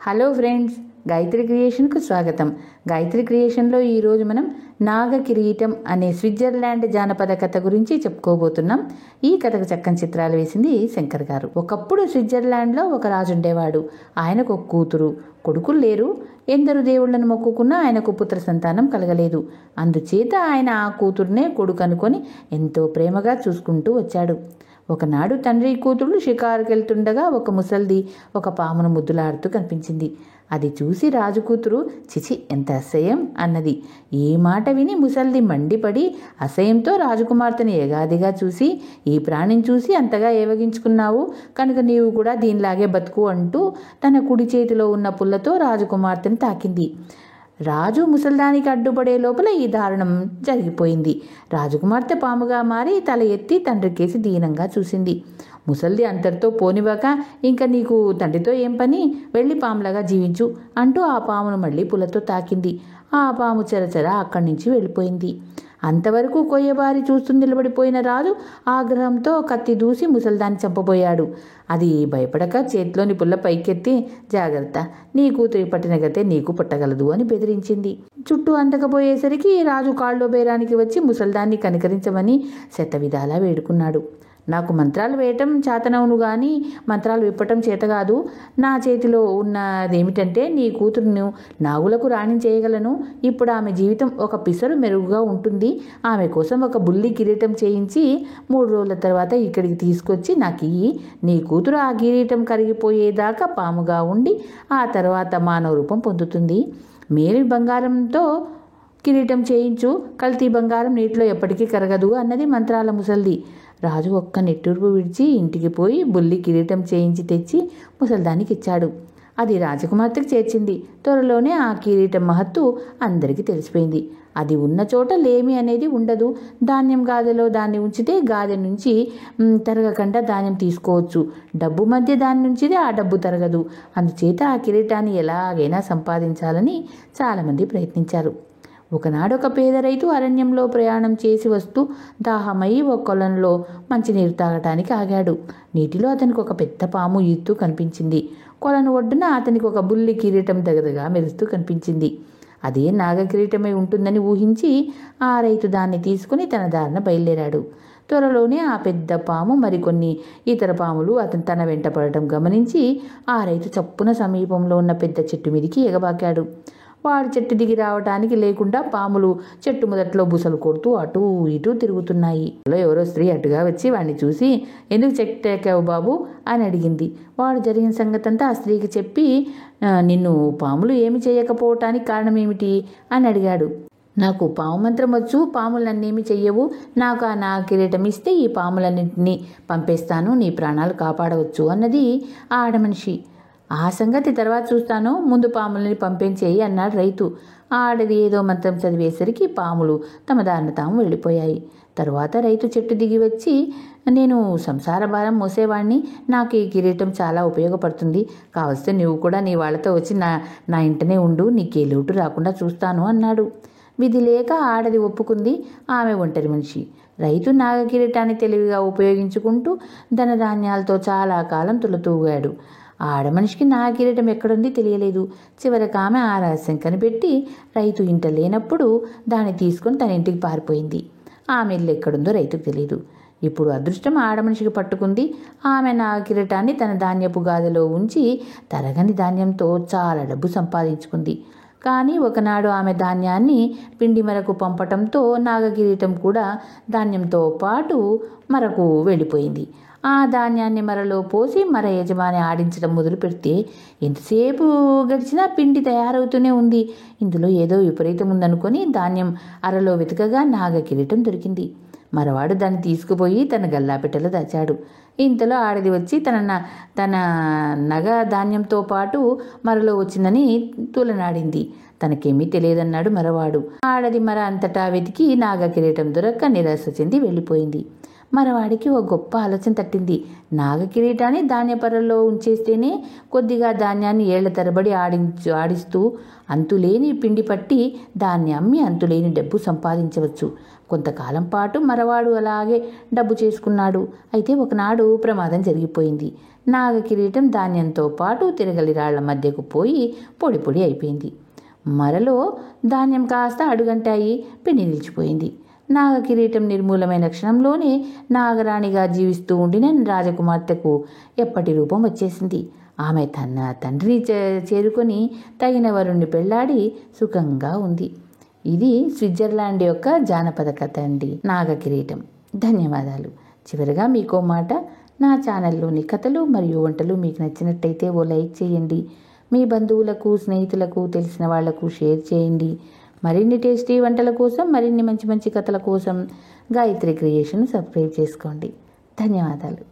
Hello friends, Gayatri క్రియేషన్కు స్వాగతం. గాయత్రి క్రియేషన్లో ఈరోజు మనం నాగ కిరీటం అనే స్విట్జర్లాండ్ జానపద కథ గురించి చెప్పుకోబోతున్నాం. ఈ కథకు చక్కని చిత్రాలు వేసింది శంకర్ గారు. ఒకప్పుడు స్విట్జర్లాండ్లో ఒక రాజు ఉండేవాడు. ఆయనకు ఒక కూతురు, కొడుకులు లేరు. ఎందరు దేవుళ్లను మొక్కుకున్నా ఆయనకు పుత్ర సంతానం కలగలేదు. అందుచేత ఆయన ఆ కూతురునే కొడుకు అనుకొని ఎంతో ప్రేమగా చూసుకుంటూ వచ్చాడు. ఒకనాడు తండ్రి కూతురు షికారుకెళ్తుండగా ఒక ముసల్ది ఒక పామును ముద్దులాడుతూ కనిపించింది. అది చూసి రాజు కూతురు చిచి ఎంత అసహ్యం అన్నది. ఈ మాట విని ముసల్ది మండిపడి అసహ్యంతో రాజకుమార్తెను ఎగాదిగా చూసి, ఈ ప్రాణిని చూసి అంతగా ఏవగించుకున్నావు కనుక నీవు కూడా దీనిలాగే బతుకు అంటూ తన కుడి చేతిలో ఉన్న పుల్లతో రాజకుమార్తెను తాకింది. రాజు ముసల్దానికి అడ్డుపడే లోపల ఈ దారుణం జరిగిపోయింది. రాజకుమార్తె పాముగా మారి తల ఎత్తి తండ్రికేసి దీనంగా చూసింది. ముసల్ది అంతటితో పోనివ్వక, ఇంకా నీకు తండ్రితో ఏం పని, వెళ్ళి పాములాగా జీవించు అంటూ ఆ పామును మళ్ళీ పుల్లతో తాకింది. ఆ పాము చెరచెర అక్కడి నుంచి వెళ్ళిపోయింది. అంతవరకు కొయ్యబారి చూస్తూ నిలబడిపోయిన రాజు ఆగ్రహంతో కత్తి దూసి ముసల్దాన్ని చంపబోయాడు. అది భయపడక చేతిలోని పుల్ల పైకెత్తి, జాగ్రత్త, నీ కూతురి పట్టిన గతే నీకు పట్టగలదు అని బెదిరించింది. చుట్టూ అందకపోయేసరికి రాజు కాళ్ళో బేరానికి వచ్చి ముసల్దాన్ని కనికరించమని శతవిధాలా వేడుకున్నాడు. నాకు మంత్రాలు వేయటం చేతనవును గాని మంత్రాలు విప్పటం చేత కాదు. నా చేతిలో ఉన్నదేమిటంటే నీ కూతురును నాగులకు రాణి చేయగలను. ఇప్పుడు ఆమె జీవితం ఒక పిసరు మెరుగుగా ఉంటుంది. ఆమె కోసం ఒక బుల్లి కిరీటం చేయించి 3 రోజుల తర్వాత ఇక్కడికి తీసుకొచ్చి నాకు ఇయ్యి. నీ కూతురు ఆ కిరీటం కరిగిపోయేదాకా పాముగా ఉండి ఆ తర్వాత మానవ రూపం పొందుతుంది. మేలి బంగారంతో కిరీటం చేయించు, కల్తీ బంగారం నీటిలో ఎప్పటికీ కరగదు అన్నది మంత్రాల ముసల్ది. రాజు ఒక్క నిట్టూర్పు విడిచి ఇంటికి పోయి బుల్లి కిరీటం చేయించి తెచ్చి ముసల్దానికి ఇచ్చాడు. అది రాజకుమార్తెకు చేర్చింది. త్వరలోనే ఆ కిరీటం మహత్తు అందరికీ తెలిసిపోయింది. అది ఉన్న చోట లేమి అనేది ఉండదు. ధాన్యం గాదెలో దాన్ని ఉంచితే గాదె నుంచి తరగకుండా ధాన్యం తీసుకోవచ్చు. డబ్బు మధ్య దాని నుంచిదే ఆ డబ్బు తరగదు. అందుచేత ఆ కిరీటాన్ని ఎలాగైనా సంపాదించాలని చాలామంది ప్రయత్నించారు. ఒకనాడు ఒక పేద రైతు అరణ్యంలో ప్రయాణం చేసి వస్తూ దాహమై ఒక కొలంలో మంచినీరు తాగటానికి ఆగాడు. నీటిలో అతనికి ఒక పెద్ద పాము ఈదుతూ కనిపించింది. కొలను ఒడ్డున అతనికి ఒక బుల్లి కిరీటం దగదగా మెరుస్తూ కనిపించింది. అదే నాగ కిరీటమై ఉంటుందని ఊహించి ఆ రైతు దాన్ని తీసుకుని తన దారిన బయలుదేరాడు. త్వరలోనే ఆ పెద్ద పాము మరికొన్ని ఇతర పాములు తన వెంట పడటం గమనించి ఆ రైతు చప్పున సమీపంలో ఉన్న పెద్ద చెట్టు మీదికి ఎగబాకాడు. వాడు చెట్టు దిగి రావటానికి లేకుండా పాములు చెట్టు మొదట్లో బుసలు కొడుతూ అటూ ఇటూ తిరుగుతున్నాయి. ఎవరో స్త్రీ అటుగా వచ్చి వాడిని చూసి, ఎందుకు చెట్టు ఎక్కావు బాబు అని అడిగింది. వాడు జరిగిన సంగతంతా ఆ స్త్రీకి చెప్పి, నిన్ను పాములు ఏమి చేయకపోవటానికి కారణం ఏమిటి అని అడిగాడు. నాకు పాము మంత్రం వచ్చు, పాములు నన్నేమి చెయ్యవు. నాకు నా కిరీటం ఇస్తే ఈ పాములన్నింటినీ పంపేస్తాను, నీ ప్రాణాలు కాపాడవచ్చు అన్నది ఆ ఆడమనిషి. ఆ సంగతి తర్వాత చూస్తాను, ముందు పాములని పంపించేయి అన్నాడు రైతు. ఆడది ఏదో మంత్రం చదివేసరికి పాములు తమ దారిన తాము వెళ్ళిపోయాయి. తరువాత రైతు చెట్టు దిగి వచ్చి, నేను సంసార భారం మోసేవాడిని, నాకు ఈ కిరీటం చాలా ఉపయోగపడుతుంది. కావలిస్తే నువ్వు కూడా నీ వాళ్ళతో వచ్చి నా ఇంటనే ఉండు, నీకే లోటు రాకుండా చూస్తాను అన్నాడు. విధి లేక ఆడది ఒప్పుకుంది. ఆమె ఒంటరి మనిషి. రైతు నాగ కిరీటాన్ని తెలివిగా ఉపయోగించుకుంటూ ధనధాన్యాలతో చాలా కాలం తులతూగాడు. ఆడమనిషికి నా కిరీటం ఎక్కడుంది తెలియలేదు. చివరికి ఆమె ఆ రహస్యం కనిపెట్టి రైతు ఇంట లేనప్పుడు దాన్ని తీసుకొని తన ఇంటికి పారిపోయింది. ఆమె ఇల్లు ఎక్కడుందో రైతుకు తెలియదు. ఇప్పుడు అదృష్టం ఆడమనిషికి పట్టుకుంది. ఆమె నా కిరీటాన్ని తన ధాన్యపు గాదిలో ఉంచి తరగని ధాన్యంతో చాలా డబ్బు సంపాదించుకుంది. కానీ ఒకనాడు ఆమె ధాన్యాన్ని పిండి మరకు పంపటంతో నాగ కిరీటం కూడా ధాన్యంతో పాటు మరకు వెళ్ళిపోయింది. ఆ ధాన్యాన్ని మరలో పోసి మర యజమాని ఆడించడం మొదలు పెడితే ఎంతసేపు గడిచినా పిండి తయారవుతూనే ఉంది. ఇందులో ఏదో విపరీతం ఉందనుకొని ధాన్యం అరలో వెతకగా నాగ కిరీటం దొరికింది. మరవాడు దాన్ని తీసుకుపోయి తన గల్లాపెట్టెలో దాచాడు. ఇంతలో ఆడది వచ్చి తన నగ ధాన్యంతో పాటు మరలో వచ్చిందని తూలనాడింది. తనకేమీ తెలియదన్నాడు మరవాడు. ఆడది మర అంతటా వెతికి నాగ కిరీటం దొరక్క నిరాశ చెంది వెళ్ళిపోయింది. మరవాడికి ఓ గొప్ప ఆలోచన తట్టింది. నాగ కిరీటాన్ని ధాన్యపర్రలో ఉంచేస్తేనే కొద్దిగా ధాన్యాన్ని ఏళ్ల తరబడి ఆడిస్తూ అంతులేని పిండి పట్టి దాన్ని అమ్మి అంతులేని డబ్బు సంపాదించవచ్చు. కొంతకాలం పాటు మరవాడు అలాగే డబ్బు చేసుకున్నాడు. అయితే ఒకనాడు ప్రమాదం జరిగిపోయింది. నాగ కిరీటం ధాన్యంతో పాటు తిరగలి రాళ్ల మధ్యకు పోయి పొడి పొడి అయిపోయింది. మరలో ధాన్యం కాస్త అడుగంటాయి, పిండి నిలిచిపోయింది. నాగ కిరీటం నిర్మూలమైన క్షణంలోనే నాగరాణిగా జీవిస్తూ ఉండిన రాజకుమార్తెకు ఎప్పటి రూపం వచ్చేసింది. ఆమె తన తండ్రిని చేరుకొని తగిన వరుణ్ణి పెళ్లాడి సుఖంగా ఉంది. ఇది స్విట్జర్లాండ్ యొక్క జానపద కథ అండి, నాగ కిరీటం. ధన్యవాదాలు. చివరిగా మీకో మాట, నా ఛానల్లోని కథలు మరియు వంటలు మీకు నచ్చినట్టయితే ఓ లైక్ చేయండి. మీ బంధువులకు, స్నేహితులకు, తెలిసిన వాళ్లకు షేర్ చేయండి. మరిన్ని టేస్టీ వంటల కోసం, మరిన్ని మంచి మంచి కథల కోసం గాయత్రి క్రియేషన్ సబ్స్క్రైబ్ చేసుకోండి. ధన్యవాదాలు.